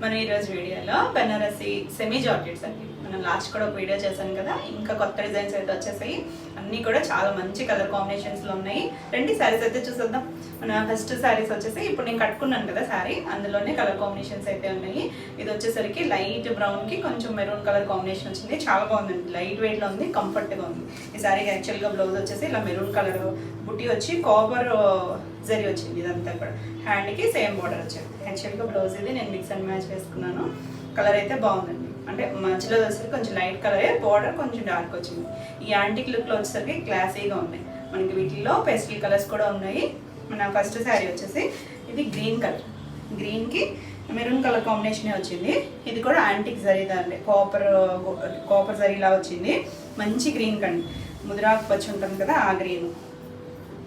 మనం ఈరోజు వీడియోలో బెనారసి సెమీ జార్జెట్స్ అండి. మనం లాస్ట్ కూడా ఒక వీడియో చేశాను కదా, ఇంకా కొత్త డిజైన్స్ అయితే వచ్చేసాయి. అన్నీ కూడా చాలా మంచి కలర్ కాంబినేషన్స్లో ఉన్నాయి. రెండు శారీస్ అయితే చూసేద్దాం. మన ఫస్ట్ శారీస్ వచ్చేసి ఇప్పుడు నేను కట్టుకున్నాను కదా శారీ, అందులోనే కలర్ కాంబినేషన్స్ అయితే ఉన్నాయి. ఇది వచ్చేసరికి లైట్ బ్రౌన్కి కొంచెం మెరూన్ కలర్ కాంబినేషన్ వచ్చింది. చాలా బాగుందండి, లైట్ వెయిట్లో ఉంది, కంఫర్ట్గా ఉంది. ఈ శారీకి యాక్చువల్గా బ్లౌజ్ వచ్చేసి ఇలా మెరూన్ కలర్ బుట్టి వచ్చి కాపర్ జరీ వచ్చింది. ఇదంతా కూడా హ్యాండ్కి సేమ్ బార్డర్ వచ్చింది. యాక్చువల్గా బ్లౌజ్ ఇది నేను మిక్స్ అండ్ మ్యాచ్ వేసుకున్నాను. కలర్ అయితే బాగుందండి, అంటే మధ్యలో వచ్చేసరికి కొంచెం లైట్ కలరే, బార్డర్ కొంచెం డార్క్ వచ్చింది. ఈ యాంటిక్ లుక్లో వచ్చేసరికి క్లాసీగా ఉన్నాయి. మనకి వీటిల్లో పేస్టల్ కలర్స్ కూడా ఉన్నాయి. మన ఫస్ట్ శారీ వచ్చేసి ఇది గ్రీన్ కలర్, గ్రీన్కి మెరూన్ కలర్ కాంబినేషనే వచ్చింది. ఇది కూడా యాంటిక్ జరీ దాంట్లో కాపర్ జరీలా వచ్చింది. మంచి గ్రీన్ కండి, ముదిరాకు పచ్చి ఉంటుంది కదా ఆ గ్రీన్,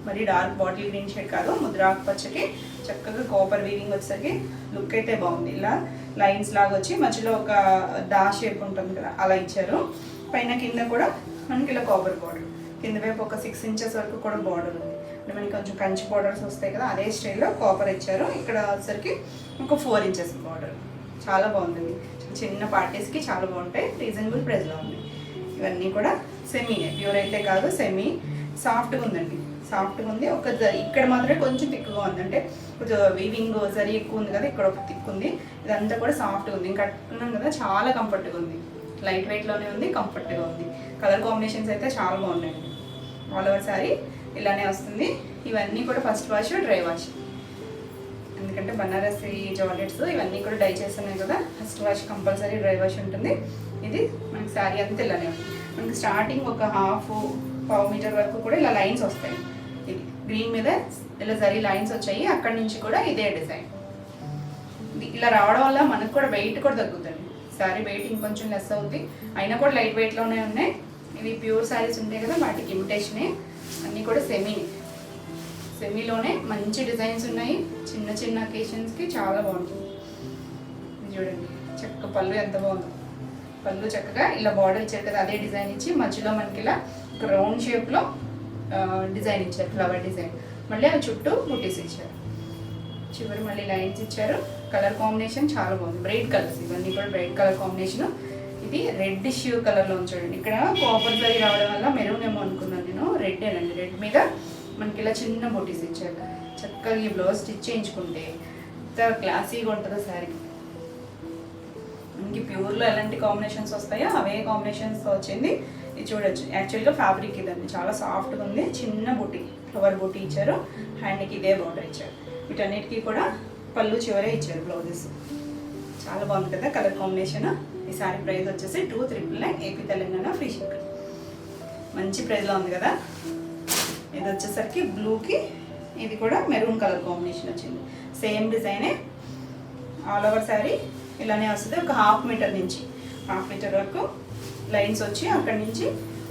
మరి డార్క్ బాటిల్ గ్రీన్ షేడ్ కాదు, ముద్రాకు పచ్చకి చక్కగా కాపర్ వీవింగ్ వచ్చేసరికి లుక్ అయితే బాగుంది. ఇలా లైన్స్ లాగా వచ్చి మధ్యలో ఒక దా షేప్ ఉంటుంది కదా అలా ఇచ్చారు. పైన కింద కూడా మనకి ఇలా కాపర్ బార్డర్, కింద వైపు ఒక 6 ఇంచెస్ వరకు కూడా బార్డర్ ఉంది. అంటే మనకి కొంచెం కంచి బార్డర్స్ వస్తాయి కదా, అదే స్టైల్లో కాపర్ ఇచ్చారు. ఇక్కడ వచ్చేసరికి ఒక 4 ఇంచెస్ బార్డర్. చాలా బాగుంది, చిన్న పార్టీస్కి చాలా బాగుంటాయి, రీజనబుల్ ప్రైస్లో ఉన్నాయి. ఇవన్నీ కూడా సెమీ, ప్యూర్ అయితే కాదు, సెమీ సాఫ్ట్గా ఉందండి, సాఫ్ట్గా ఉంది. ఒక ఇక్కడ మాత్రమే కొంచెం థిక్గా ఉంది, అంటే కొంచెం వీవింగ్ జరీ ఎక్కువ ఉంది కదా, ఇక్కడ ఒక థిక్ ఉంది. ఇదంతా కూడా సాఫ్ట్గా ఉంది. ఇంకా కట్టుకున్నాం కదా, చాలా కంఫర్ట్గా ఉంది, లైట్ వెయిట్లోనే ఉంది, కంఫర్ట్గా ఉంది. కలర్ కాంబినేషన్స్ అయితే చాలా బాగున్నాయండి. ఆల్ ఓవర్ శారీ ఇలానే వస్తుంది. ఇవన్నీ కూడా ఫస్ట్ వాష్, డ్రై వాష్, ఎందుకంటే బనారసి జార్జెట్స్ ఇవన్నీ కూడా డై చేస్తున్నాయి కదా, first wash compulsory, dry wash ఉంటుంది. ఇది మనకి శారీ అంతా ఇలానే ఉంది. మనకి స్టార్టింగ్ ఒక పావు మీటర్ వరకు కూడా ఇలా లైన్స్ వస్తాయి. ఇది గ్రీన్ మీద ఇలా జరీ లైన్స్ వచ్చాయి, అక్కడి నుంచి కూడా ఇదే డిజైన్. ఇలా రావడం వల్ల మనకు కూడా వెయిట్ కూడా తగ్గుతుంది. శారీ వెయిట్ ఇంకొంచెం లెస్ అవుతుంది, అయినా కూడా లైట్ వెయిట్లోనే ఉన్నాయి. ఇవి ప్యూర్ శారీస్ ఉంటాయి కదా, వాటికి ఇమిటేషనే. అన్నీ కూడా సెమీలోనే మంచి డిజైన్స్ ఉన్నాయి. చిన్న చిన్న అకేషన్స్కి చాలా బాగుంటుంది. ఇది చూడండి, చక్క పళ్ళు ఎంత బాగుందో. పళ్ళు చక్కగా ఇలా బార్డర్ ఇచ్చారు కదా, అదే డిజైన్ ఇచ్చి మధ్యలో మనకి ఇలా రౌండ్ షేప్లో డిజైన్ ఇచ్చారు, ఫ్లవర్ డిజైన్. మళ్ళీ ఆ చుట్టూ బుటీస్ ఇచ్చారు, చివరి మళ్ళీ లైన్స్ ఇచ్చారు. కలర్ కాంబినేషన్ చాలా బాగుంది, బ్రైట్ కలర్స్, ఇవన్నీ కూడా బ్రైట్ కలర్ కాంబినేషన్. ఇది రెడ్ షూ కలర్లో చూడండి. ఇక్కడ కాపర్ జరీ రావడం వల్ల మెరూన్ ఏమో అనుకున్నాను నేను, రెడ్ అండి. రెడ్ మీద మనకి ఇలా చిన్న బుటీస్ ఇచ్చారు. చక్కగా ఈ బ్లౌజ్ స్టిచ్ చేయించుకుంటే ఎంత క్లాసీగా ఉంటుందో శారీ. మనకి ప్యూర్లో ఎలాంటి కాంబినేషన్స్ వస్తాయో అవే కాంబినేషన్స్తో వచ్చింది. ఇది చూడొచ్చు, యాక్చువల్గా ఫ్యాబ్రిక్ ఇదండి, చాలా సాఫ్ట్గా ఉంది. చిన్న బుటీ, ఫ్లవర్ బుటీ ఇచ్చారు. హ్యాండ్కి ఇదే బార్డర్ ఇచ్చారు. వీటన్నిటికీ కూడా పళ్ళు చివరే ఇచ్చారు బ్లౌజెస్. చాలా బాగుంది కదా కలర్ కాంబినేషన్. ఈ శారీ ప్రైస్ వచ్చేసి 2,999 ఏపీ తెలంగాణ ఫ్రీ షిప్పింగ్. మంచి ప్రైస్లో ఉంది కదా. ఇది వచ్చేసరికి బ్లూకి ఇది కూడా మెరూన్ కలర్ కాంబినేషన్ వచ్చింది. సేమ్ డిజైనే, ఆల్ ఓవర్ శారీ ఇలానే వస్తుంది. ఒక హాఫ్ మీటర్ వరకు లైన్స్ వచ్చి అక్కడి నుంచి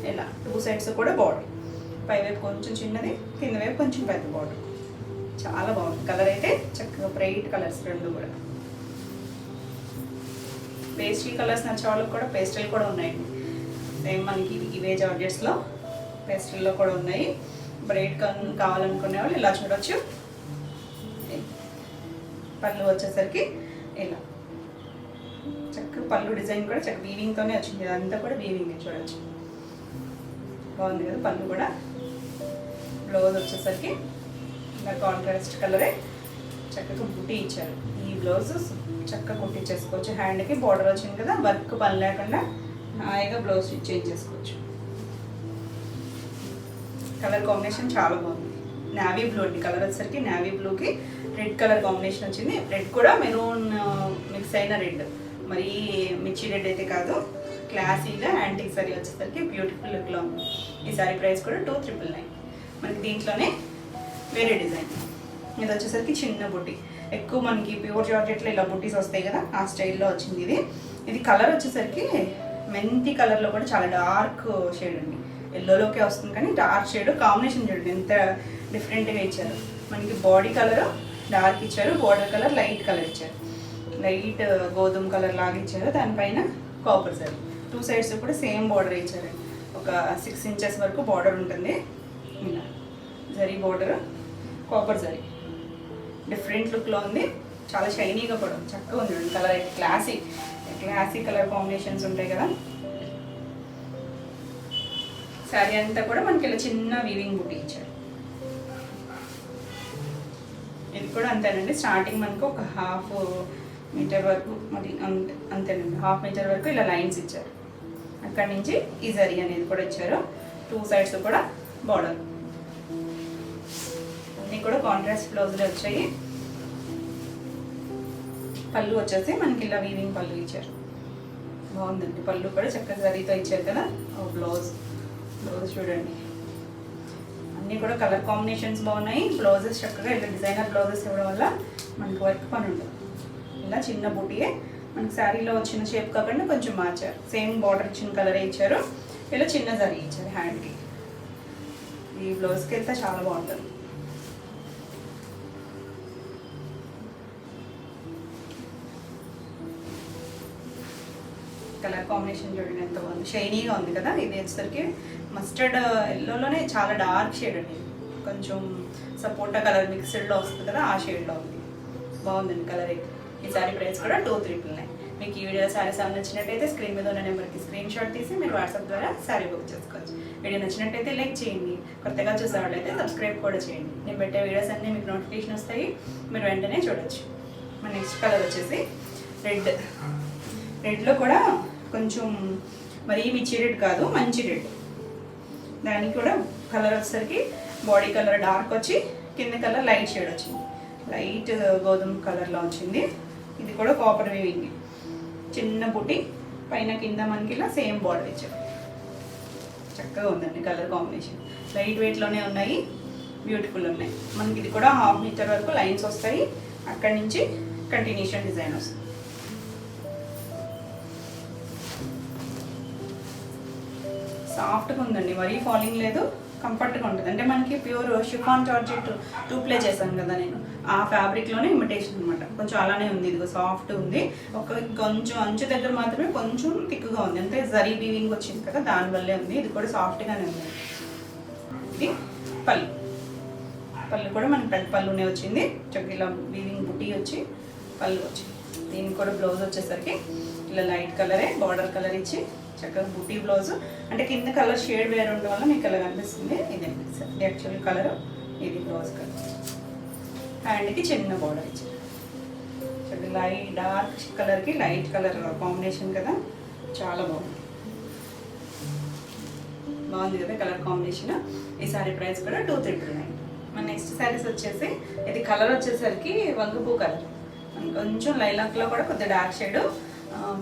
ఇలా 2 సైడ్స్ కూడా బార్డర్, పైవైపు కొంచెం చిన్నది, కింద వైపు కొంచెం పెద్ద బార్డర్. చాలా బాగుంది. కలర్ అయితే చక్కగా బ్రైట్ కలర్స్ రెండు కూడా. పేస్టల్ కలర్స్ నచ్చే వాళ్ళకి కూడా పేస్టల్ కూడా ఉన్నాయండి. సేమ్ మనకి ఇవే జార్జెట్స్లో పేస్టల్లో కూడా ఉన్నాయి. బ్రైట్ కావాలనుకునే వాళ్ళు ఇలా చూడవచ్చు. పళ్ళు వచ్చేసరికి ఇలా చక్కగా పళ్ళు డిజైన్ కూడా చక్క వీవింగ్తోనే వచ్చింది. అదంతా కూడా వీవింగ్ చూడవచ్చు, బాగుంది కదా. పళ్ళు కూడా, బ్లౌజ్ వచ్చేసరికి ఇలా కాంట్రాస్ట్ కలరే చక్కగా బుట్టి ఇచ్చారు. ఈ బ్లౌజ్ చక్కగా కుట్టించేసుకోవచ్చు. హ్యాండ్కి బార్డర్ వచ్చింది కదా, వర్క్ పని లేకుండా హాయిగా బ్లౌజ్ స్టిచ్ చేయించేసుకోవచ్చు. కలర్ కాంబినేషన్ చాలా బాగుంది. నావీ బ్లూ అండి, కలర్ వచ్చేసరికి నావీ బ్లూకి రెడ్ కలర్ కాంబినేషన్ వచ్చింది. రెడ్ కూడా మెరూన్ మిక్స్ అయిన రెడ్, మరి మిర్చి రెడ్ అయితే కాదు, క్లాసీగా యాంటిక్ సారీ వచ్చేసరికి బ్యూటిఫుల్ లుక్లో ఉంది. ఈ సారీ ప్రైస్ కూడా 2,999. మనకి దీంట్లోనే వేరే డిజైన్. ఇది వచ్చేసరికి చిన్న బుట్టి, ఎక్కువ మనకి ప్యూర్ జార్జెట్లో ఇలా బుట్టీస్ వస్తాయి కదా, ఆ స్టైల్లో వచ్చింది. ఇది కలర్ వచ్చేసరికి మెంతి కలర్లో కూడా చాలా డార్క్ షేడ్ అండి. ఎల్లోలోకే వస్తుంది కానీ డార్క్ షేడ్ కాంబినేషన్ చూడండి ఎంత డిఫరెంట్గా ఇచ్చారు. మనకి బాడీ కలర్ డార్క్ ఇచ్చారు, బార్డర్ కలర్ లైట్ కలర్ ఇచ్చారు, లైట్ గోధుమ కలర్ లాగా ఇచ్చారు. దానిపైన కాపర్ జరీ, 2 సైడ్స్ కూడా సేమ్ బార్డర్ ఇచ్చారు. ఒక 6 ఇంచెస్ వరకు బార్డర్ ఉంటుంది. ఇలా zari border, copper zari, different లుక్లో ఉంది. చాలా షైనీగా కూడా చక్కగా ఉంది కలర్ అయితే. క్లాసీ కలర్ కాంబినేషన్స్ ఉంటాయి కదా. శారీ అంతా కూడా మనకి ఇలా చిన్న వీవింగ్ బుట్టి ఇచ్చారు. ఇది కూడా అంతేనండి, స్టార్టింగ్ మనకు ఒక 1/2 మీటర్ వరకు, మరి అంతేనండి 1/2 మీటర్ వరకు ఇలా లైన్స్ ఇచ్చారు. అక్కడి నుంచి ఈ జరీ అనేది కూడా ఇచ్చారు. 2 సైడ్స్ కూడా బార్డర్. అన్నీ కూడా కాంట్రాస్ట్ బ్లౌజులు వచ్చాయి. పళ్ళు వచ్చేసి మనకి ఇలా వీవింగ్ పళ్ళు ఇచ్చారు. బాగుందండి, పళ్ళు కూడా చక్కగా జరీతో ఇచ్చారు కదా. బ్లౌజ్ చూడండి, అన్నీ కూడా కలర్ కాంబినేషన్స్ బాగున్నాయి. బ్లౌజెస్ చక్కగా ఇలా డిజైనర్ బ్లౌజెస్ ఇవ్వడం వల్ల మనకి వర్క్ పని ఉండదు. ఇలా చిన్న బూటీయే మనకి శారీలో వచ్చిన షేప్ కాకుండా కొంచెం మార్చారు. సేమ్ బార్డర్ ఇచ్చిన కలరే ఇచ్చారు. ఇలా చిన్న జరీ ఇచ్చారు హ్యాండ్కి. ఈ బ్లౌజ్కి వెళ్తే చాలా బాగుంటుంది. కలర్ కాంబినేషన్ చూడండి ఎంత బాగుంది, షైనీగా ఉంది కదా. ఇది వచ్చేసరికి మస్టర్డ్ ఎల్లోలోనే చాలా డార్క్ షేడ్ అండి, కొంచెం సపోటా కలర్ మిక్స్డ్లో వస్తుంది కదా, ఆ షేడ్లో ఉంది. బాగుందండి కలర్ అయితే. ఈ సారీ ప్రైస్ కూడా 2399. మీకు ఈ వీడియో శారీస్ నచ్చినట్టయితే స్క్రీన్ మీద ఉన్న నెంబర్కి స్క్రీన్ షాట్ తీసి మీరు వాట్సాప్ ద్వారా శారీ బుక్ చేసుకోవచ్చు. వీడియో నచ్చినట్టయితే లైక్ చేయండి, కొత్తగా చూసేవాళ్ళైతే సబ్స్క్రైబ్ కూడా చేయండి. నేను పెట్టే వీడియోస్ అన్నీ మీకు నోటిఫికేషన్ వస్తాయి, మీరు వెంటనే చూడొచ్చు. మన నెక్స్ట్ కలర్ వచ్చేసి రెడ్లో కూడా కొంచెం మరీ మిర్చి రెడ్ కాదు, మంచి రెడ్. దానికి కూడా కలర్ వచ్చేసరికి బాడీ కలర్ డార్క్ వచ్చి కింద కలర్ లైట్ షేడ్ వచ్చింది, లైట్ గోధుమ కలర్లో వచ్చింది. ఇది కూడా కాపర్ వీవింగ్, చిన్న బుట్టి పైన కింద మనకి ఇలా సేమ్ బార్డర్ ఇచ్చారు. చక్కగా ఉందండి కలర్ కాంబినేషన్. లైట్ వెయిట్లోనే ఉన్నాయి, బ్యూటిఫుల్ ఉన్నాయి. మనకి ఇది కూడా 1/2 మీటర్ వరకు లైన్స్ వస్తాయి. అక్కడి నుంచి కంటిన్యూషన్ డిజైన్ వస్తుంది. సాఫ్ట్గా ఉందండి, మరీ ఫాలింగ్ లేదు, కంఫర్ట్గా ఉంటుంది. అంటే మనకి ప్యూర్ షిఫాన్ జార్జెట్ 2 ప్లే చేశాను కదా నేను, ఆ ఫ్యాబ్రిక్లోనే ఇమిటేషన్ అనమాట. కొంచెం అలానే ఉంది, ఇదిగో సాఫ్ట్ ఉంది. కొంచెం అంచు దగ్గర మాత్రమే కొంచెం థిక్గా ఉంది, అంటే జరీ వీవింగ్ వచ్చింది కదా, దానివల్లే ఉంది. ఇది కూడా సాఫ్ట్గానే ఉంది. ఇది పళ్ళు కూడా మనకి పెద్ద పళ్ళునే వచ్చింది. చక్కగా ఇలా వీవింగ్ బుట్టి వచ్చి పళ్ళు వచ్చింది. దీనికి కూడా బ్లౌజ్ వచ్చేసరికి ఇలా లైట్ కలరే బార్డర్ కలర్ ఇచ్చి చక్కగా బుటీ బ్లౌజ్. అంటే కింద కలర్ షేడ్ వేరే ఉండడం వల్ల మీకు ఇలా కనిపిస్తుంది. ఇది అనిపిస్తుంది యాక్చువల్ కలర్. ఇది బ్లౌజ్ కలర్. హ్యాండ్కి చిన్న బార్డర్ ఇచ్చారు. చక్కగా లైట్ డార్క్ కలర్కి లైట్ కలర్ కాంబినేషన్ కదా, చాలా బాగుంది. బాగుంది కదా కలర్ కాంబినేషన్. ఈ సారీ ప్రైస్ కూడా 2399. మన నెక్స్ట్ శారీస్ వచ్చేసి ఇది కలర్ వచ్చేసరికి వంగపూ కలర్, కొంచెం లైలాక్లో కూడా కొద్దిగా డార్క్ షేడ్,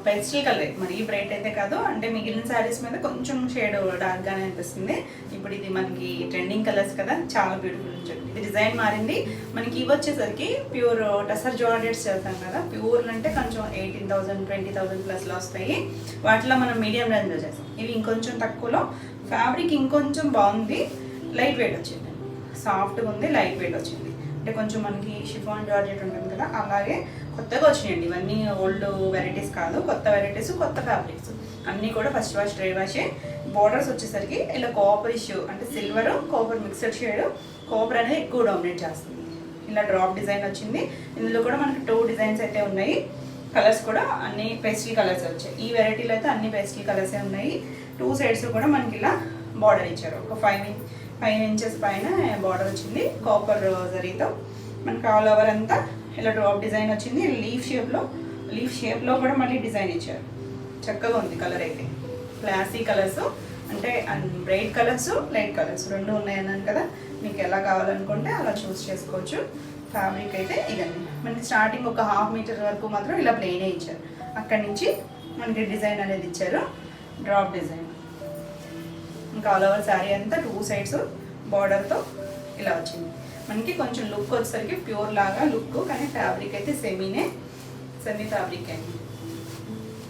పెన్సిల్ కలర్, మరి బ్రైట్ అయితే కాదు. అంటే మిగిలిన శారీస్ మీద కొంచెం షేడ్ డార్క్గానే అనిపిస్తుంది. ఇప్పుడు ఇది మనకి ట్రెండింగ్ కలర్స్ కదా, చాలా బ్యూటిఫుల్ ఉంటుంది. ఇది డిజైన్ మారింది. మనకి ఇవి వచ్చేసరికి ప్యూర్ టసర్ జార్జెట్స్ చేస్తాం కదా, ప్యూర్ అంటే కొంచెం 18,000 20,000 ప్లస్లో వస్తాయి. వాటిలో మనం మీడియం రేంజ్లో చేస్తాం. ఇవి ఇంకొంచెం తక్కువలో, ఫ్యాబ్రిక్ ఇంకొంచెం బాగుంది, లైట్ వెయిట్ వచ్చింది, సాఫ్ట్గా ఉంది, లైట్ వెయిట్ వచ్చింది. అంటే కొంచెం మనకి షిఫాన్ జార్జెట్ ఉంటుంది కదా, అలాగే కొత్తగా వచ్చినాయండి ఇవన్నీ. ఓల్డ్ వెరైటీస్ కాదు, కొత్త వెరైటీస్, కొత్త ఫ్యాబ్రిక్స్ అన్నీ కూడా ఫస్ట్ వాష్ డ్రై వాషే. బోర్డర్స్ వచ్చేసరికి ఇలా కాపర్ ఇష్యూ, అంటే silver copper mixed shade. Copper అనేది ఎక్కువ డామినేట్ చేస్తుంది. ఇలా డ్రాప్ డిజైన్ వచ్చింది. ఇందులో కూడా మనకి 2 డిజైన్స్ అయితే ఉన్నాయి. కలర్స్ కూడా అన్ని పేస్టల్ కలర్స్ వచ్చాయి. ఈ వెరైటీలో అయితే అన్ని పేస్టల్ కలర్సే ఉన్నాయి. 2 సైడ్స్ కూడా మనకి ఇలా బార్డర్ ఇచ్చారు. ఒక 5 ఇంచెస్ పైన బార్డర్ వచ్చింది కాపర్ జరీతో. మనకి ఆల్ ఓవర్ అంతా ఇలా డ్రాప్ డిజైన్ వచ్చింది. లీఫ్ షేప్లో కూడా మళ్ళీ డిజైన్ ఇచ్చారు. చక్కగా ఉంది కలర్ అయితే. క్లాసీ కలర్స్, అంటే బ్రైట్ కలర్స్, లైట్ కలర్స్ 2 ఉన్నాయన్నాను కదా, మీకు ఎలా కావాలనుకుంటే అలా చూస్ చేసుకోవచ్చు. ఫ్యాబ్రిక్ అయితే ఇదండి. మనకి స్టార్టింగ్ ఒక 1/2 మీటర్ వరకు మాత్రం ఇలా ప్లెయినే ఇచ్చారు. అక్కడి నుంచి మనకి డిజైన్ అనేది ఇచ్చారు, డ్రాప్ డిజైన్. ఇంకా ఆల్ ఓవర్ శారీ అంతా 2 సైడ్స్ బార్డర్తో ఇలా వచ్చింది. మనకి కొంచెం లుక్ వచ్చేసరికి ప్యూర్ లాగా లుక్, కానీ ఫ్యాబ్రిక్ అయితే సెమీ ఫ్యాబ్రిక్ అయింది.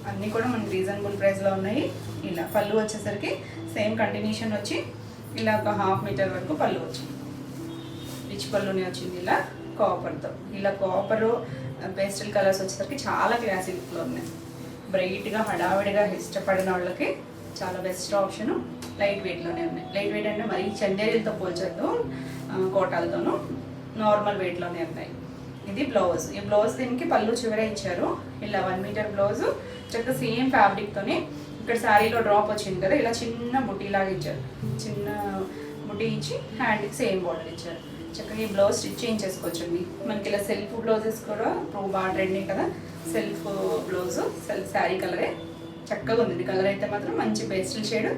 అన్నీ కూడా మనకి రీజనబుల్ ప్రైస్లో ఉన్నాయి. ఇలా పళ్ళు వచ్చేసరికి సేమ్ కంటిన్యూషన్ వచ్చి ఇలా ఒక 1/2 మీటర్ వరకు పళ్ళు వచ్చింది. రిచ్ పళ్ళునే వచ్చింది ఇలా కాపర్తో. ఇలా కాపరు పేస్టల్ కలర్స్ వచ్చేసరికి చాలా క్లాసీ లుక్లో ఉన్నాయి. బ్రైట్గా హడావిడిగా ఇష్టపడిన వాళ్ళకి చాలా బెస్ట్ ఆప్షను. లైట్ వెయిట్లోనే ఉన్నాయి. లైట్ వెయిట్ అంటే మరీ చందేరీలతో పోల్చొద్దు, కోటాలతోనూ నార్మల్ వెయిట్లోనే ఉన్నాయి. ఇది బ్లౌజ్. ఈ బ్లౌజ్ దీనికి పళ్ళు చివరే ఇచ్చారు. ఇలా 1 మీటర్ బ్లౌజ్ చక్కగా సేమ్ ఫ్యాబ్రిక్తోనే ఇక్కడ శారీలో డ్రాప్ వచ్చింది కదా, ఇలా చిన్న బుటీ లాగా ఇచ్చారు. చిన్న బుటీ ఇచ్చి హ్యాండ్కి సేమ్ బార్డర్ ఇచ్చారు. చక్కగా ఈ బ్లౌజ్ స్టిచ్ చేయించేసుకోవచ్చండి. మనకి ఇలా సెల్ఫ్ బ్లౌజెస్ కూడా ఇప్పుడు బాగా ట్రెండింగ్ కదా, సెల్ఫ్ బ్లౌజ్ సెల్ఫ్ శారీ కలరే చక్కగా ఉంది. కలర్ అయితే మాత్రం మంచి పేస్టల్ షేడ్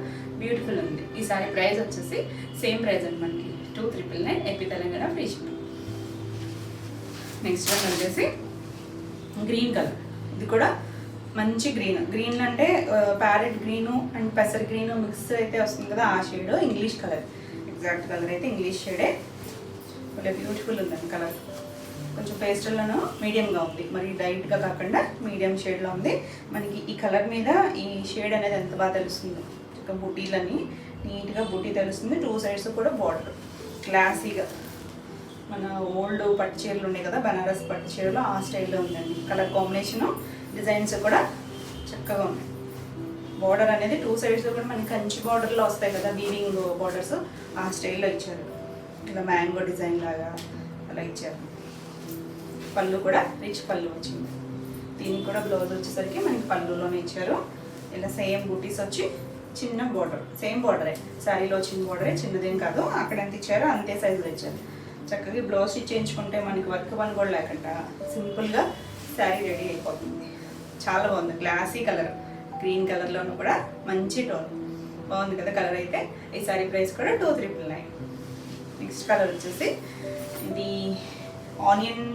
బ్యూటిఫుల్ ఉంది. ఈ శారీ ప్రైస్ వచ్చేసి సేమ్ ప్రైస్ అండి మనకి 2399 AP Telangana free shipping. Next one వచ్చేసి గ్రీన్ కలర్. ఇది కూడా మంచి గ్రీన్ అంటే ప్యారెట్ గ్రీను అండ్ పెసర్ గ్రీను మిక్స్ అయితే వస్తుంది కదా, ఆ shade English colour. Exact colour అయితే ఇంగ్లీష్ షేడే. ఇలా బ్యూటిఫుల్ ఉందండి కలర్. కొంచెం పేస్టల్లోనూ మీడియంగా ఉంది, మరి లైట్గా కాకుండా మీడియం షేడ్లో ఉంది. మనకి ఈ కలర్ మీద ఈ షేడ్ అనేది ఎంత బాగా తెలుస్తుంది. ఒక బుటీలని నీట్గా బుటీ తెలుస్తుంది. 2 సైడ్స్ కూడా బార్డర్ క్లాసీగా మన ఓల్డ్ పట్టు చీరలు ఉన్నాయి కదా, బనారస్ పట్టు చీరలు ఆ స్టైల్లో ఉందండి. కలర్ కాంబినేషను డిజైన్స్ కూడా చక్కగా ఉన్నాయి. బార్డర్ అనేది 2 సైడ్స్ కూడా మనకి కంచి బార్డర్లో వస్తాయి కదా, వీవింగ్ బార్డర్స్ ఆ స్టైల్లో ఇచ్చారు. ఇలా మ్యాంగో డిజైన్ లాగా అలా ఇచ్చారు. పళ్ళు కూడా రిచ్ పళ్ళు వచ్చింది. దీనికి కూడా బ్లౌజ్ వచ్చేసరికి మనకి పళ్ళులోనే ఇచ్చారు. ఇలా సేమ్ బూటీస్ వచ్చి చిన్న బార్డర్, సేమ్ బార్డరే శారీలో చిన్న బార్డరే, చిన్నదేం కాదు. అక్కడ ఎంత ఇచ్చారో అంతే సైజులో ఇచ్చారు. చక్కగా బ్లౌజ్ స్టిచ్ చేయించుకుంటే మనకి వర్క్ పని కూడా లేకుండా సింపుల్గా శారీ రెడీ అయిపోతుంది. చాలా బాగుంది. గ్లాసీ కలర్, గ్రీన్ కలర్లోనూ కూడా మంచి టోన్ బాగుంది కదా కలర్ అయితే. ఈ శారీ ప్రైస్ కూడా 2399. నెక్స్ట్ కలర్ వచ్చేసి ఇది ఆనియన్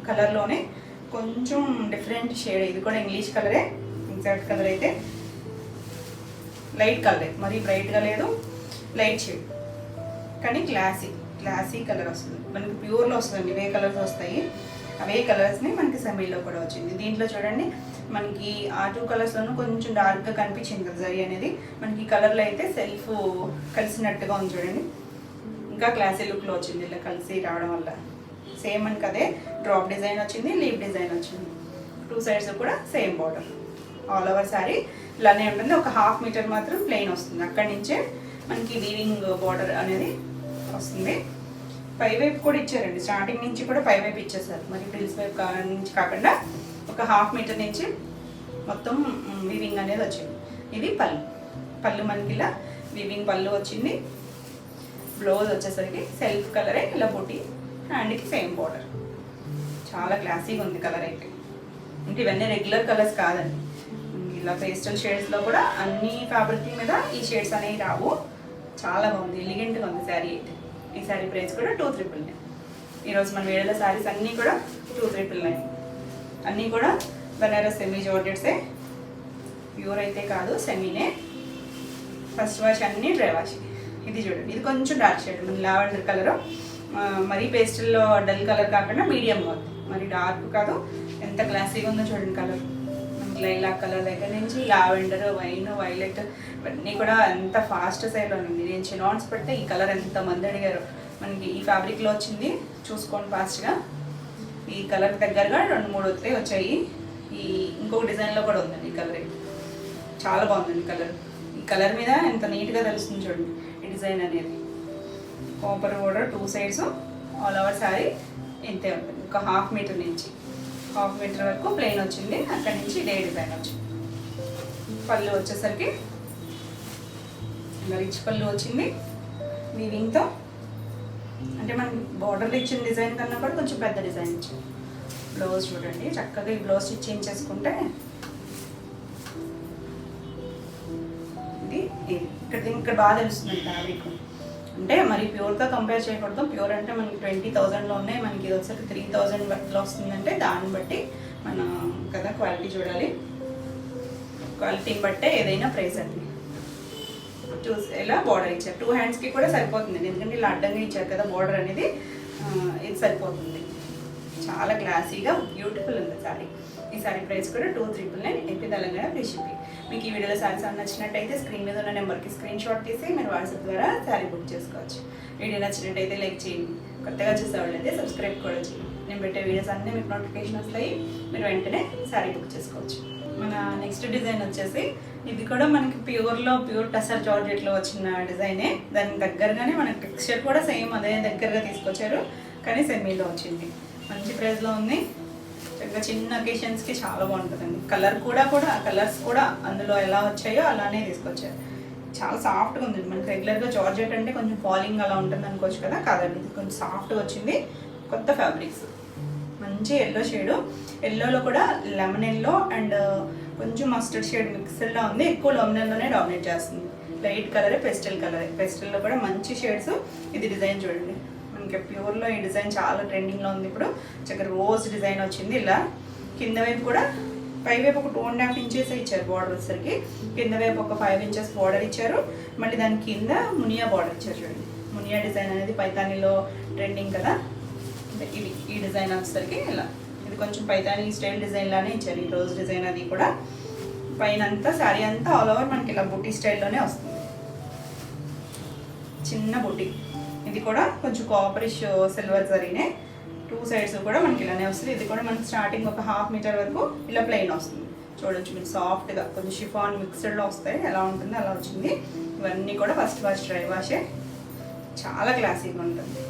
కలర్లోనే కొంచెం డిఫరెంట్ షేడ్. ఇది కూడా ఇంగ్లీష్ కలరే. ఎగ్జాక్ట్ కలర్ అయితే లైట్ కలరే, మరీ బ్రైట్గా లేదు, లైట్ షేడ్ కానీ క్లాసీ కలర్ వస్తుంది. మనకి ప్యూర్లో వస్తుంది, ఇవే కలర్స్ వస్తాయి. అవే కలర్స్ని మనకి సెమీలో కూడా వచ్చింది. దీంట్లో చూడండి మనకి ఆ 2 కలర్స్లోనూ కొంచెం డార్క్గా కనిపించింది కదా జరీ అనేది. మనకి ఈ కలర్లో అయితే సెల్ఫ్ కలిసినట్టుగా ఉంది చూడండి. ఇంకా క్లాసీ లుక్లో వచ్చింది ఇలా కలిసి రావడం వల్ల. సేమ్ మనకి అదే డ్రాప్ డిజైన్ వచ్చింది, లీవ్ డిజైన్ వచ్చింది. 2 సైడ్స్ కూడా same border. All over sari ఇలానే ఉంటుంది. ఒక 1/2 మీటర్ మాత్రం ప్లెయిన్ వస్తుంది. అక్కడి నుంచే మనకి వీవింగ్ బార్డర్ అనేది వస్తుంది. పైవైపు కూడా ఇచ్చారండి. స్టార్టింగ్ నుంచి కూడా పైవైపు ఇచ్చేసారు. మరి ఫ్రిల్స్ వైపు నుంచి కాకుండా ఒక 1/2 మీటర్ నుంచి మొత్తం వీవింగ్ అనేది వచ్చింది. ఇది పళ్ళు మనకి ఇలా వీవింగ్ పళ్ళు వచ్చింది. బ్లౌజ్ వచ్చేసరికి సెల్ఫ్ కలరే ఇలా బుటీ, హ్యాండ్కి సేమ్ బార్డర్. చాలా క్లాసీగా ఉంది కలర్ అయితే. అంటే ఇవన్నీ రెగ్యులర్ కలర్స్ కాదండి. ఇలా పేస్టల్ షేడ్స్లో కూడా అన్ని ఫ్యాబ్రిక్ మీద ఈ షేడ్స్ అనేవి రావు. చాలా బాగుంది, ఎలిగెంట్గా ఉంది శారీ అయితే. ఈ శారీ ప్రైస్ కూడా 2399. ఈరోజు మన వేళ శారీస్ అన్నీ కూడా 2399. అన్నీ కూడా బనారస్ సెమీ జార్జెట్సే, ప్యూర్ అయితే కాదు, సెమీనే. ఫస్ట్ వాష్ అన్నీ డ్రై వాష్. ఇది చూడండి, ఇది కొంచెం డార్క్ షేడ్, మన లావెండర్ కలరు. మరీ పేస్టల్లో డల్ కలర్ కాకుండా మీడియంగా ఉంది, మరి డార్క్ కాదు. ఎంత క్లాసీగా ఉందో చూడండి కలర్. మనకి లైలాక్ కలర్ దగ్గర నుంచి లావెండర్, వైన్, వైలెట్ ఇవన్నీ కూడా ఎంత ఫాస్ట్ సైడ్లో ఉంది. నేను చినాన్స్ పెడితే ఈ కలర్ ఎంతమంది అడిగారు. మనకి ఈ ఫ్యాబ్రిక్లో వచ్చింది, చూసుకోండి ఫాస్ట్గా. ఈ కలర్ దగ్గరగా 2-3 వచ్చాయి. ఈ ఇంకొక డిజైన్లో కూడా ఉందండి ఈ కలర్. చాలా బాగుందండి కలర్. ఈ కలర్ మీద ఎంత నీట్గా తెలుస్తుంది చూడండి ఈ డిజైన్ అనేది. కాపర్ కూడా 2 సైడ్స్ ఆల్ ఓవర్ శారీ ఇంతే ఉంటుంది. ఒక 1/2 మీటర్ నుంచి 1/2 మీటర్ వరకు ప్లెయిన్ వచ్చింది. అక్కడి నుంచి ఇదే డిజైన్ వచ్చింది. పళ్ళు వచ్చేసరికి ఇలా రిచ్ పళ్ళు వచ్చింది వీవింగ్తో. అంటే మనం బార్డర్లో ఇచ్చిన డిజైన్ కన్నా కూడా కొంచెం పెద్ద డిజైన్ ఇచ్చింది. బ్లౌజ్ చూడండి, చక్కగా ఈ బ్లౌజ్ స్టిచ్ చేయించేసుకుంటే ఇది ఇక్కడ బాగా తెలుస్తుంది ఫ్యాబ్రిక్. అంటే మరి ప్యూర్తో కంపేర్ చేయకూడదు. ప్యూర్ అంటే మనకి 20,000లో ఉన్నాయి, మనకి ఇది ఒకసారి 3,000 వరకులో వస్తుందంటే దాన్ని బట్టి మనం కదా క్వాలిటీ చూడాలి. క్వాలిటీని బట్టే ఏదైనా ప్రైస్ అండి. ఇలా బార్డర్ ఇచ్చారు. 2 హ్యాండ్స్కి కూడా సరిపోతుంది, ఎందుకంటే ఇలా అడ్డంగా ఇచ్చారు కదా బార్డర్ అనేది. ఇది సరిపోతుంది. చాలా క్లాసీగా బ్యూటిఫుల్ ఉంది శారీ. ఈ శారీ ప్రైస్ కూడా 2399 ఏపీ తెలంగాణ ఫ్రీ షిప్పింగ్. మీకు ఈ వీడియోలో శారీస్ నచ్చినట్టయితే స్క్రీన్ మీద ఉన్న నెంబర్కి స్క్రీన్ షాట్ తీసి మీరు వాట్సాప్ ద్వారా శారీ బుక్ చేసుకోవచ్చు. వీడియో నచ్చినట్టయితే లైక్ చేయండి. కొత్తగా చూసేవాళ్ళైతే సబ్స్క్రైబ్ కూడా చేయండి. నేను పెట్టే వీడియోస్ అన్నీ మీకు నోటిఫికేషన్ వస్తాయి, మీరు వెంటనే శారీ బుక్ చేసుకోవచ్చు. మన నెక్స్ట్ డిజైన్ వచ్చేసి ఇది కూడా మనకి ప్యూర్ టసర్ జార్జెట్లో వచ్చిన డిజైనే. దానికి దగ్గరగానే మనకి టెక్స్చర్ కూడా సేమ్ అదే దగ్గరగా తీసుకొచ్చారు, కానీ సెమీలో వచ్చింది. మంచి ప్రైస్లో ఉంది. చక్కగా చిన్న అకేషన్స్కి చాలా బాగుంటుందండి. కలర్స్ కూడా అందులో ఎలా వచ్చాయో అలానే తీసుకొచ్చారు. చాలా సాఫ్ట్గా ఉంది. మనకి రెగ్యులర్గా జార్జెట్ అంటే కొంచెం ఫాలింగ్ అలా ఉంటుంది అనుకోవచ్చు కదా, కాదండి ఇది కొంచెం సాఫ్ట్గా వచ్చింది. కొత్త ఫ్యాబ్రిక్స్, మంచి ఎల్లో షేడు, ఎల్లోలో కూడా లెమన్ ఎల్లో అండ్ కొంచెం మస్టర్డ్ షేడ్ మిక్స్డ్లా ఉంది. ఎక్కువ లెమన్ ఎల్లోనే డామినేట్ చేస్తుంది. లైట్ కలరే, పెస్టల్లో కూడా మంచి షేడ్స్. ఇది డిజైన్ చూడండి, మనకి ప్యూర్లో ఈ డిజైన్ చాలా ట్రెండింగ్లో ఉంది ఇప్పుడు. చక్కగా రోజ్ డిజైన్ వచ్చింది. ఇలా కింద వైపు కూడా పై వైపు ఒక 2.5 ఇంచెస్ ఇచ్చారు బార్డర్ వచ్చేసరికి, కింద వైపు ఒక 5 ఇంచెస్ బార్డర్ ఇచ్చారు. మళ్ళీ దాని కింద మునియా బార్డర్ ఇచ్చారు చూడండి. మునియా డిజైన్ అనేది పైతానీలో ట్రెండింగ్ కదా, ఇది ఈ డిజైన్ వచ్చేసరికి ఇలా ఇది కొంచెం పైతానీ స్టైల్ డిజైన్ లానే ఇచ్చారు. ఈ రోజ్ డిజైన్ అది కూడా పైన అంతా శారీ అంతా ఆల్ ఓవర్ మనకి ఇలా బుటీ స్టైల్లోనే వస్తుంది. చిన్న బుటీ, ఇది కూడా కొంచెం కాపరిష్ సిల్వర్ జరీనే, 2 సైడ్స్ కూడా మనకి ఇలానే వస్తుంది. ఇది కూడా మనకి స్టార్టింగ్ ఒక 1/2 మీటర్ వరకు ఇలా ప్లెయిన్ వస్తుంది. చూడొచ్చు మీరు, సాఫ్ట్గా కొంచెం షిఫాన్ మిక్స్డ్లో వస్తాయి. ఎలా ఉంటుందో అలా వచ్చింది. ఇవన్నీ కూడా ఫస్ట్ డ్రై వాషే. చాలా క్లాసీగా ఉంటుంది.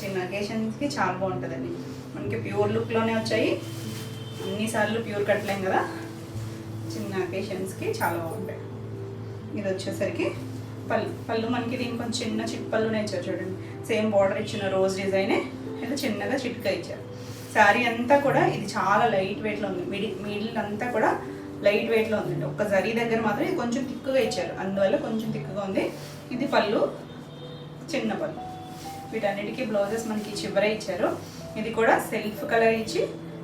చిన్న అకేషన్స్కి చాలా బాగుంటుందండి. మనకి ప్యూర్ లుక్లోనే వచ్చాయి. అన్నిసార్లు ప్యూర్ కట్టలేం కదా, చిన్న అకేషన్స్కి చాలా బాగుంటాయి. ఇది వచ్చేసరికి పళ్ళు మనకి దీనికి కొంచెం చిన్న చిట్పళ్ళునే ఇచ్చారు చూడండి. సేమ్ బార్డర్ ఇచ్చిన రోజ్ డిజైనే ఇలా చిన్నగా చిట్కా ఇచ్చారు. శారీ అంతా కూడా ఇది చాలా లైట్ వెయిట్లో ఉంది. మిడిల్ అంతా కూడా లైట్ వెయిట్లో ఉందండి. ఒక్క జరీ దగ్గర మాత్రం ఇది కొంచెం థిక్గా ఇచ్చారు, అందువల్ల కొంచెం థిక్గా ఉంది. ఇది పళ్ళు, చిన్న పళ్ళు. వీటన్నిటికీ బ్లౌజెస్ మనకి చివరే ఇచ్చారు. ఇది కూడా సెల్ఫ్ కలర్ ఇచ్చి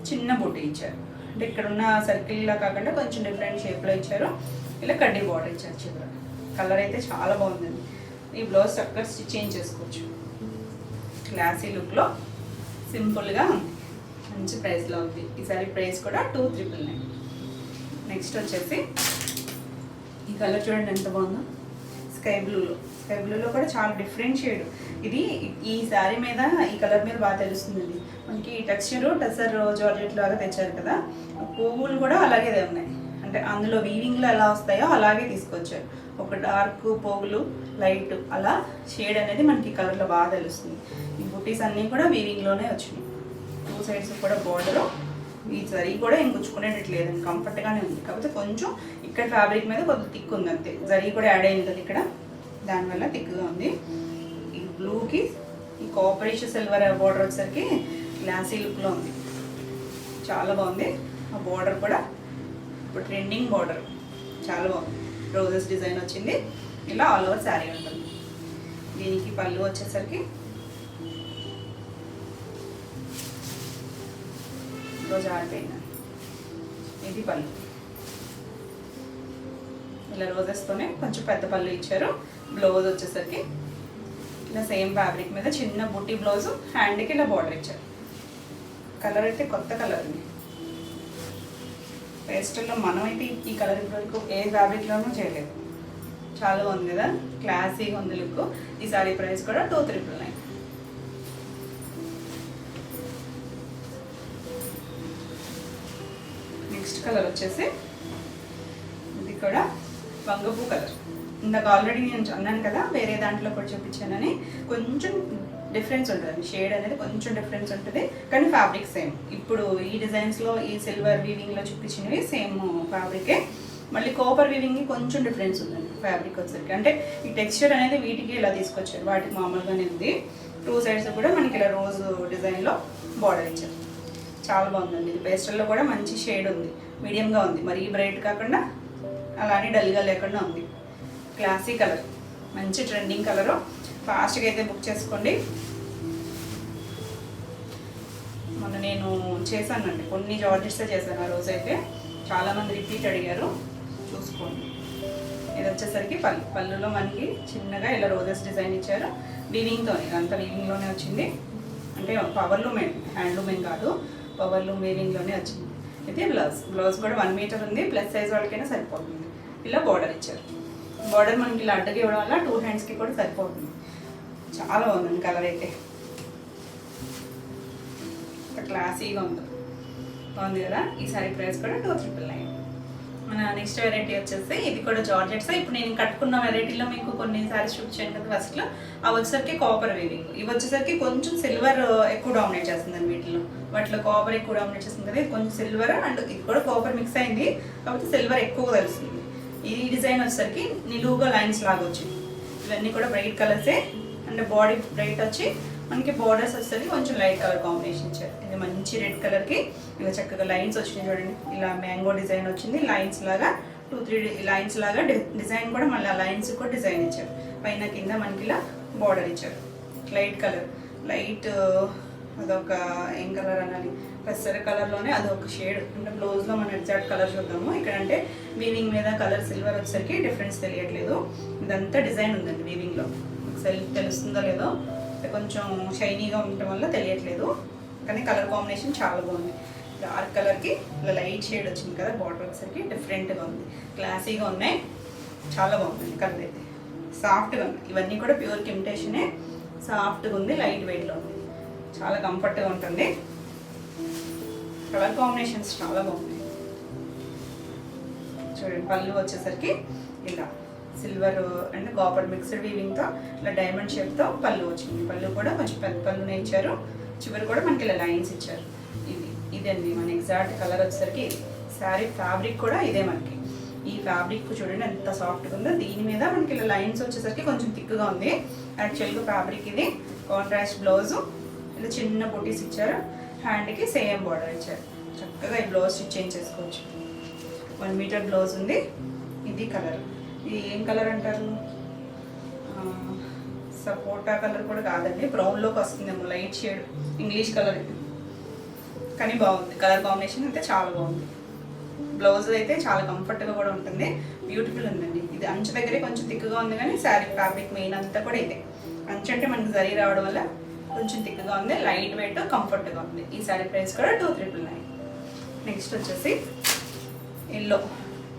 చిన్న బుట్టి ఇచ్చారు. అంటే ఇక్కడ ఉన్న సర్కిల్లా కాకుండా కొంచెం డిఫరెంట్ షేప్లో ఇచ్చారు. ఇలా కడ్డీ బార్డర్ ఇచ్చారు చివర. కలర్ అయితే చాలా బాగుందండి. ఈ బ్లౌజ్ చక్కగా స్టిచ్ చేసుకోవచ్చు. క్లాసీ లుక్లో సింపుల్గా ఉంది. మంచి ప్రైస్లో ఉంది. ఈ సారీ ప్రైస్ కూడా 2,999. నెక్స్ట్ వచ్చేసి ఈ కలర్ చూడండి ఎంత బాగుందో, స్కై బ్లూలో కూడా చాలా డిఫరెంట్ షేడ్. ఇది ఈ శారీ మీద ఈ కలర్ మీద బాగా తెలుస్తుందండి. మనకి టెక్స్చర్ జార్జెట్ లాగా తెచ్చారు కదా, పువ్వులు కూడా అలాగే ఉన్నాయి. అంటే అందులో వీవింగ్లో ఎలా వస్తాయో అలాగే తీసుకొచ్చారు. ఒక డార్క్ పోగులు, లైట్ అలా షేడ్ అనేది మనకి కలర్లో బాగా తెలుస్తుంది. ఈ బుటీస్ అన్నీ కూడా వీవింగ్లోనే వచ్చినాయి. 2 సైడ్స్ కూడా బార్డరు. ఈ జరీ కూడా ఏం గుచ్చుకునేటట్టు లేదండి, కంఫర్ట్గానే ఉంది. కాకపోతే కొంచెం ఇక్కడ ఫ్యాబ్రిక్ మీద కొంచెం థిక్ ఉంది అంతే. జరీ కూడా యాడ్ అయింది కదా ఇక్కడ, దానివల్ల థిక్గా ఉంది. ఈ బ్లూకి ఈ కాపరిష్ సిల్వర్ బార్డర్ వచ్చేసరికి గ్లాసీ లుక్లో ఉంది. చాలా బాగుంది. ఆ బార్డర్ కూడా ఇప్పుడు ట్రెండింగ్ బార్డర్, చాలా బాగుంది. రోజెస్ డిజైన్ వచ్చింది. ఇలా ఆల్ ఓవర్ శారీ ఉంటుంది. దీనికి పళ్ళు వచ్చేసరికి రోజు ఆడిపోయింది. ఇది పళ్ళు, ఇలా రోజెస్తోనే కొంచెం పెద్ద పళ్ళు ఇచ్చారు. బ్లౌజ్ వచ్చేసరికి ఇలా సేమ్ ఫ్యాబ్రిక్ మీద చిన్న బుట్టి బ్లౌజు, హ్యాండ్కి ఇలా బార్డర్ ఇచ్చారు. కలర్ అయితే కొత్త కలర్ అండి. పేస్టల్లో మనమైతే ఈ కలర్ ఇప్పటివరకు ఏ ఫ్యాబ్రిక్లోనూ చేయలేదు. చాలా బాగుంది కదా, క్లాసీగా ఉంది లుక్. ఈ సారీ ప్రైస్ కూడా 2,999. నెక్స్ట్ కలర్ వచ్చేసి ఇది కూడా వంగపూ కలర్. ఇందాక ఆల్రెడీ నేను అన్నాను కదా వేరే దాంట్లో కూడా చూపించానని, కొంచెం డిఫరెన్స్ ఉంటుంది. షేడ్ అనేది కొంచెం డిఫరెన్స్ ఉంటుంది, కానీ ఫ్యాబ్రిక్ సేమ్. ఇప్పుడు ఈ డిజైన్స్లో ఈ సిల్వర్ వీవింగ్లో చూపించినవి సేమ్ ఫ్యాబ్రికే. మళ్ళీ కాపర్ వీవింగ్కి కొంచెం డిఫరెన్స్ ఉందండి ఫ్యాబ్రిక్ వచ్చేసరికి. అంటే ఈ టెక్స్చర్ అనేది వీటికి ఇలా తీసుకొచ్చారు, వాటికి మామూలుగానే ఉంది. 2 సైడ్స్ కూడా మనకి ఇలా రోజు డిజైన్లో బార్డర్ ఇచ్చారు. చాలా బాగుందండి. ఇది పేస్టల్లో కూడా మంచి షేడ్ ఉంది, మీడియంగా ఉంది. మరీ బ్రైట్ కాకుండా అలానే డల్గా లేకుండా ఉంది. క్లాసీ కలర్, మంచి ట్రెండింగ్ కలరు. ఫాస్ట్గా అయితే బుక్ చేసుకోండి. మొన్న నేను చేశానండి, కొన్ని జార్జెట్సే చేశాను ఆ రోజైతే. చాలామంది రిపీట్ అడిగారు, చూసుకోండి. ఇది వచ్చేసరికి పళ్ళులో మనకి చిన్నగా ఇలా రోజెస్ డిజైన్ ఇచ్చారు. వీవింగ్తో, ఇదంతా వీవింగ్లోనే వచ్చింది. అంటే పవర్లూమ్, హ్యాండ్లూమ్ కాదు, పవర్లూమ్ వీవింగ్లోనే వచ్చింది. అయితే బ్లౌజ్ కూడా 1 మీటర్ ఉంది. ప్లస్ సైజ్ వాళ్ళకైనా సరిపోతుంది. ఇలా బార్డర్ ఇచ్చారు. బార్డర్ మనకి ఇలా అడ్డగా ఇవ్వడం వల్ల 2 హ్యాండ్స్కి కూడా సరిపోతుంది. చాలా బాగుంది కలర్ అయితే, క్లాసీగా ఉంది. బాగుంది కదా. ఈ సారీ ప్రైస్ కూడా 2,999. మన నెక్స్ట్ వెరైటీ వచ్చేసి ఇది కూడా జార్జెట్స్. ఇప్పుడు నేను కట్టుకున్న వెరైటీలో మీకు కొన్ని సారీస్ చూపించాను కదా ఫస్ట్లో, అవి వచ్చేసరికి కాపర్ వీవింగ్. ఇవి వచ్చేసరికి కొంచెం సిల్వర్ ఎక్కువ డామినేట్ చేస్తుందండి వీటిలో. వాటిలో కాపర్ ఎక్కువ డామినేట్ చేస్తుంది కదా, ఇది కొంచెం సిల్వర్ అండ్ ఇది కూడా కాపర్ మిక్స్ అయింది కాబట్టి సిల్వర్ ఎక్కువ తెలుస్తుంది. ఈ డిజైన్ వచ్చేసరికి నిలువుగా లైన్స్ లాగా వచ్చింది. ఇవన్నీ కూడా బ్రైట్ కలర్సే అండ్ బాడీ బ్రైట్ వచ్చి మనకి బార్డర్స్ వచ్చేసరికి కొంచెం లైట్ కలర్ కాంబినేషన్ ఇచ్చారు. ఇది మంచి రెడ్ కలర్కి ఇలా చక్కగా లైన్స్ వచ్చినాయి చూడండి. ఇలా మ్యాంగో డిజైన్ వచ్చింది, లైన్స్ లాగా 2-3 లైన్స్ లాగా డిజైన్ కూడా మళ్ళీ ఆ లైన్స్ కూడా డిజైన్ ఇచ్చారు. పైన కింద మనకి ఇలా బార్డర్ ఇచ్చారు. లైట్ కలర్, లైట్ అదొక ఏం కలర్ అనాలి, పెసర కలర్లోనే అదొక షేడ్. అంటే బ్లౌజ్లో మనం ఎగ్జాక్ట్ కలర్ చూద్దాము. ఇక్కడ అంటే వీవింగ్ మీద కలర్ సిల్వర్ వచ్చేసరికి డిఫరెన్స్ తెలియట్లేదు. ఇదంతా డిజైన్ ఉందండి వీవింగ్లో, తెలుస్తుందో లేదో, కొంచెం షైనీగా ఉండటం వల్ల తెలియట్లేదు. కానీ కలర్ కాంబినేషన్ చాలా బాగుంది. డార్క్ కలర్కి ఇలా లైట్ షేడ్ వచ్చింది కదా, బార్డర్ వచ్చేసరికి డిఫరెంట్గా ఉంది, క్లాసీగా ఉన్నాయి, చాలా బాగుంది. కలర్ అయితే సాఫ్ట్గా ఉంది. ఇవన్నీ కూడా ప్యూర్ ఇమిటేషనే, సాఫ్ట్గా ఉంది, లైట్ వెయిట్లో ఉంది, చాలా కంఫర్ట్గా ఉంటుంది. కలర్ కాంబినేషన్స్ చాలా బాగున్నాయి. చూడండి పళ్ళు వచ్చేసరికి ఇలా సిల్వర్ అండ్ కాపర్ మిక్స్డ్ వీవింగ్తో ఇలా డైమండ్ షేప్తో పళ్ళు వచ్చింది. పళ్ళు కూడా కొంచెం పెద్ద పళ్ళునే ఇచ్చారు, చివరి కూడా మనకి ఇలా లైన్స్ ఇచ్చారు. ఇదండి మన ఎగ్జాక్ట్ కలర్ వచ్చేసరికి ఇది. శారీ ఫ్యాబ్రిక్ కూడా ఇదే మనకి. ఈ ఫ్యాబ్రిక్ చూడండి ఎంత సాఫ్ట్గా ఉందో. దీని మీద మనకి ఇలా లైన్స్ వచ్చేసరికి కొంచెం థిక్గా ఉంది. యాక్చువల్గా ఫ్యాబ్రిక్ ఇది. కాంట్రాస్ట్ బ్లౌజు, ఇలా చిన్న బొటీస్ ఇచ్చారు. హ్యాండ్కి సేమ్ బార్డర్ ఇచ్చారు. చక్కగా ఈ బ్లౌజ్ స్టిచ్ చేయించేసుకోవచ్చు. 1 మీటర్ బ్లౌజ్ ఉంది. ఇది కలర్, ఇది ఏం కలర్ అంటారు, సపోటా కలర్ కూడా కాదండి, బ్రౌన్లోకి వస్తుందేమో, లైట్ షేడ్ ఇంగ్లీష్ కలర్ ఇది. కానీ బాగుంది, కలర్ కాంబినేషన్ అయితే చాలా బాగుంది. బ్లౌజ్ అయితే చాలా కంఫర్ట్గా కూడా ఉంటుంది, బ్యూటిఫుల్ ఉందండి. ఇది అంచు దగ్గరే కొంచెం థిక్గా ఉంది కానీ శారీ ఫ్యాబ్రిక్ మెయిన్ అంతా కూడా ఇదే. అంచు అంటే మనకి జరీ రావడం వల్ల కొంచెం థిక్గా ఉంది, లైట్ వెయిట్, కంఫర్ట్గా ఉంది. ఈ శారీ ప్రైస్ కూడా 2399. నెక్స్ట్ వచ్చేసి ఎల్లో,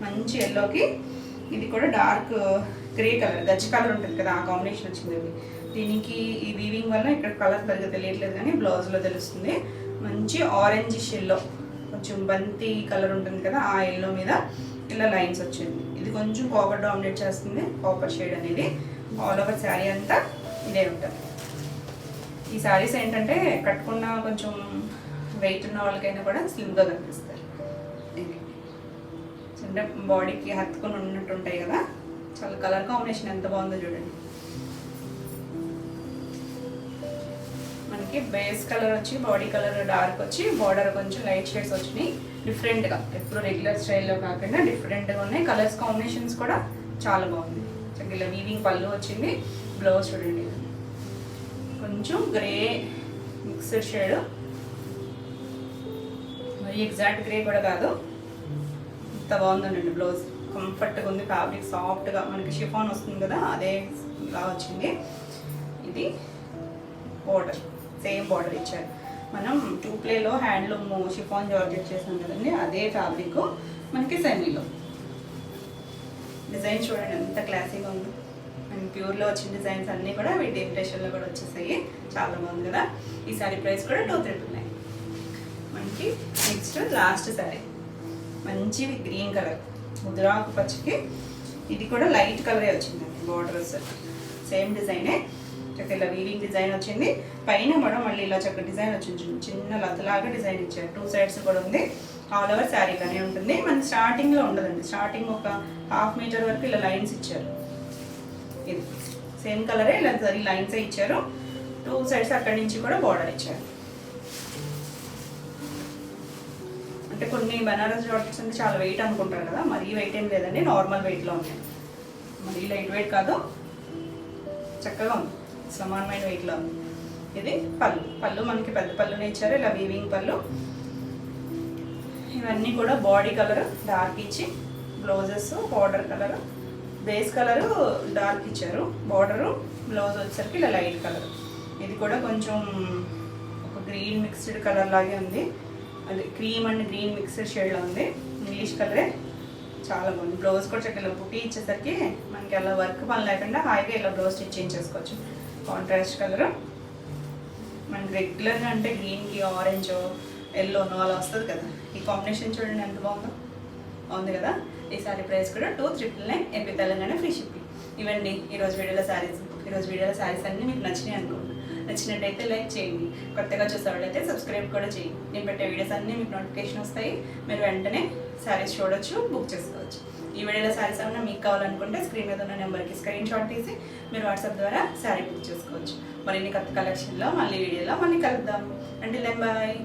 మంచి ఎల్లోకి ఇది కూడా డార్క్ గ్రే కలర్, గచ్చి కలర్ ఉంటుంది కదా, ఆ కాంబినేషన్ వచ్చింది. దీనికి ఈ వీవింగ్ వల్ల ఇక్కడ కలర్ సరిగ్గా తెలియట్లేదు కానీ బ్లౌజ్లో తెలుస్తుంది. మంచి ఆరెంజ్ ఎల్లో, కొంచెం బంతి కలర్ ఉంటుంది కదా, ఆ ఎల్లో మీద ఇలా లైన్స్ వచ్చింది. ఇది కొంచెం కాపర్ డామినేట్ చేస్తుంది, కాపర్ షేడ్ అనేది. ఆల్ ఓవర్ శారీ అంతా ఇదే ఉంటుంది. ఈ శారీస్ ఏంటంటే కట్టుకున్న కొంచెం వెయిట్ ఉన్న వాళ్ళకైనా కూడా స్లిమ్గా కనిపిస్తారు. అంటే బాడీకి హత్తుకొని ఉన్నట్టు ఉంటాయి కదా, చాలా కలర్ కాంబినేషన్ ఎంత బాగుందో చూడండి. మనకి బేస్ కలర్ వచ్చి బాడీ కలర్ డార్క్ వచ్చి బార్డర్ కొంచెం లైట్ షేడ్స్ వచ్చినాయి. డిఫరెంట్గా, ఎప్పుడు రెగ్యులర్ స్టైల్లో కాకుండా డిఫరెంట్గా ఉన్నాయి. కలర్స్ కాంబినేషన్స్ కూడా చాలా బాగుంది. ఇలా వీవింగ్ పళ్ళు వచ్చింది. బ్లౌజ్ చూడండి కొంచెం గ్రే మిక్స్డ్ షేడ్, మరి ఎగ్జాక్ట్ గ్రే కూడా కాదు, ఇంత బాగుందండి. బ్లౌజ్ కంఫర్ట్గా ఉంది, ఫ్యాబ్రిక్ సాఫ్ట్గా మనకి షిఫాన్ వస్తుంది కదా, అదే లా వచ్చింది. ఇది బార్డర్, సేమ్ బార్డర్ ఇచ్చారు. మనం 2 ప్లేలో హ్యాండ్లూమ్ షిఫాన్ జార్జెట్ చేసాం కదండి, అదే ఫ్యాబ్రిక్ మనకి సెమీలో. డిజైన్ చూడండి ఎంత క్లాసీగా ఉంది. అండ్ ప్యూర్లో వచ్చిన డిజైన్స్ అన్నీ కూడా వీటి ఇమిటేషన్లో కూడా వచ్చేసాయి. చాలా బాగుంది కదా. ఈ శారీ ప్రైస్ కూడా 2399. మనకి నెక్స్ట్ లాస్ట్ శారీ, మంచి గ్రీన్ కలర్, ముద్రాకు పచ్చికి. ఇది కూడా లైట్ కలరే వచ్చిందండి. బార్డర్స్ సేమ్ డిజైనే, చక్కగా ఇలా వీవింగ్ డిజైన్ వచ్చింది. పైన కూడా మళ్ళీ ఇలా చక్కగా డిజైన్ వచ్చింది, చిన్న లతలాగా డిజైన్ ఇచ్చారు. 2 సైడ్స్ కూడా ఉంది. ఆల్ ఓవర్ శారీగానే ఉంటుంది. మన స్టార్టింగ్లో ఉండదండి, స్టార్టింగ్ ఒక 1/2 మీటర్ వరకు ఇలా లైన్స్ ఇచ్చారు. ఇది సేమ్ కలరే, ఇలా జరీ లైన్సే ఇచ్చారు. 2 సైడ్స్ అక్కడి నుంచి కూడా బార్డర్ ఇచ్చారు. అంటే కొన్ని బనారస్ జార్జెట్స్ అంటే చాలా వెయిట్ అనుకుంటారు కదా, మరీ వెయిట్ ఏం లేదండి, నార్మల్ వెయిట్లో ఉన్నాయి. మరీ లైట్ వెయిట్ కాదు, చక్కగా ఉంది, సమానమైన వెయిట్లో ఉంది. ఇది పళ్ళు, పళ్ళు మనకి పెద్ద పళ్ళునే ఇచ్చారు, ఇలా వీవింగ్ పళ్ళు. ఇవన్నీ కూడా బాడీ కలర్ డార్క్ ఇచ్చి, blouses border colour, base colour dark ఇచ్చారు, బార్డరు, బ్లౌజ్ వచ్చేసరికి ఇలా లైట్ కలర్. ఇది కూడా కొంచెం ఒక గ్రీన్ మిక్స్డ్ కలర్ లాగే ఉంది, అది క్రీమ్ అండ్ గ్రీన్ మిక్స్డ్ షేడ్లో ఉంది. ఇంగ్లీష్ కలరే, చాలా బాగుంది. బ్లౌజ్ కూడా చక్కగా బుట్టి ఇచ్చేసరికి మనకి అలా వర్క్ పని లేకుండా హాయిగా ఇలా బ్లౌజ్ స్టిచ్ చేయించేసుకోవచ్చు. కాంట్రాస్ట్ కలర్ మనకి రెగ్యులర్గా అంటే గ్రీన్కి ఆరెంజ్ ఎల్లోనో అలా వస్తుంది కదా, ఈ కాంబినేషన్ చూడండి ఎంత బాగుందో, బాగుంది కదా. ఈ సారీ ప్రైస్ కూడా 2,999 ఏపీ తెలంగాణ ఫ్రీ షిప్పింగ్. ఇవ్వండి ఈరోజు వీడియోలో శారీస్ అన్నీ మీకు నచ్చినాయి అనుకోండి. నచ్చినట్టయితే లైక్ చేయండి, కొత్తగా చూసేవాళ్ళైతే సబ్స్క్రైబ్ కూడా చేయండి. నేను పెట్టే వీడియోస్ అన్నీ మీకు నోటిఫికేషన్ వస్తాయి, మీరు వెంటనే శారీస్ చూడొచ్చు, బుక్ చేసుకోవచ్చు. ఈ వీడియోలో శారీస్ ఏమైనా మీకు కావాలనుకుంటే స్క్రీన్ మీద ఉన్న నెంబర్కి స్క్రీన్ షాట్ తీసి మీరు వాట్సాప్ ద్వారా శారీ బుక్ చేసుకోవచ్చు. మరిన్ని కొత్త కలెక్షన్లో మళ్ళీ వీడియోలో మళ్ళీ కలుద్దాం. అంటే బాయ్.